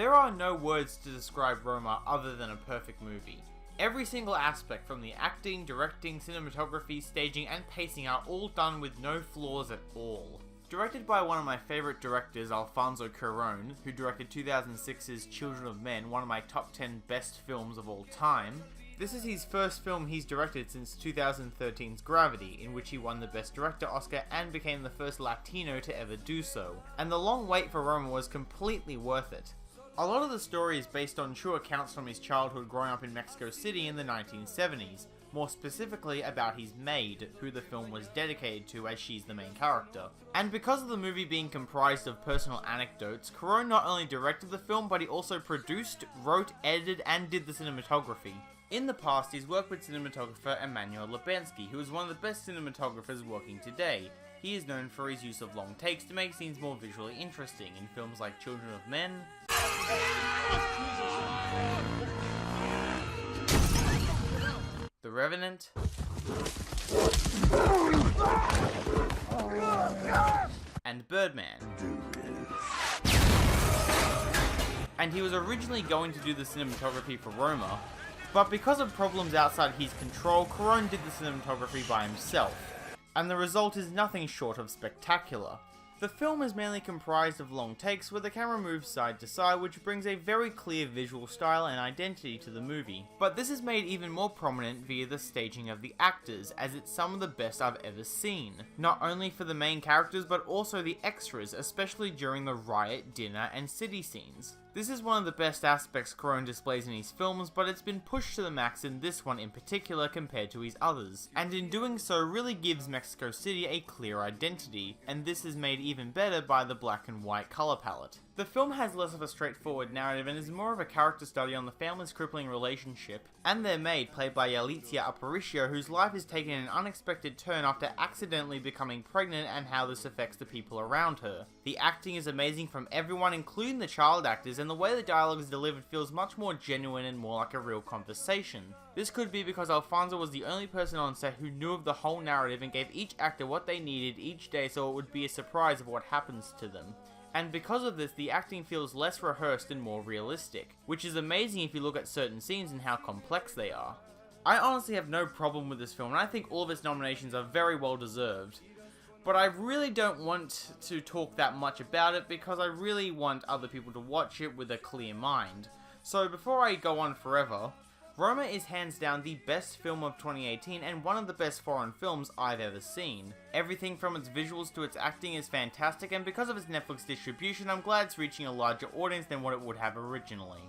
There are no words to describe Roma other than a perfect movie. Every single aspect from the acting, directing, cinematography, staging and pacing are all done with no flaws at all. Directed by one of my favourite directors, Alfonso Cuarón, who directed 2006's Children of Men, one of my top 10 best films of all time. This is his first film he's directed since 2013's Gravity, in which he won the Best Director Oscar and became the first Latino to ever do so. And the long wait for Roma was completely worth it. A lot of the story is based on true accounts from his childhood growing up in Mexico City in the 1970s, more specifically about his maid, who the film was dedicated to as she's the main character. And because of the movie being comprised of personal anecdotes, Cuarón not only directed the film, but he also produced, wrote, edited, and did the cinematography. In the past, he's worked with cinematographer Emmanuel Lubensky, who is one of the best cinematographers working today. He is known for his use of long takes to make scenes more visually interesting in films like Children of Men, The Revenant, and Birdman. And he was originally going to do the cinematography for Roma, but because of problems outside his control, Cuarón did the cinematography by himself, and the result is nothing short of spectacular. The film is mainly comprised of long takes where the camera moves side to side, which brings a very clear visual style and identity to the movie. But this is made even more prominent via the staging of the actors, as it's some of the best I've ever seen. Not only for the main characters, but also the extras, especially during the riot, dinner, and city scenes. This is one of the best aspects Cuarón displays in his films, but it's been pushed to the max in this one in particular compared to his others, and in doing so really gives Mexico City a clear identity, and this is made even better by the black and white colour palette. The film has less of a straightforward narrative and is more of a character study on the family's crippling relationship, and their maid, played by Yalitza Aparicio, whose life is taken an unexpected turn after accidentally becoming pregnant, and how this affects the people around her. The acting is amazing from everyone, including the child actors, and the way the dialogue is delivered feels much more genuine and more like a real conversation. This could be because Alfonso was the only person on set who knew of the whole narrative and gave each actor what they needed each day, so it would be a surprise of what happens to them. And because of this, the acting feels less rehearsed and more realistic, which is amazing if you look at certain scenes and how complex they are. I honestly have no problem with this film, and I think all of its nominations are very well deserved. But I really don't want to talk that much about it because I really want other people to watch it with a clear mind. So before I go on forever, Roma is hands down the best film of 2018 and one of the best foreign films I've ever seen. Everything from its visuals to its acting is fantastic, and because of its Netflix distribution, I'm glad it's reaching a larger audience than what it would have originally.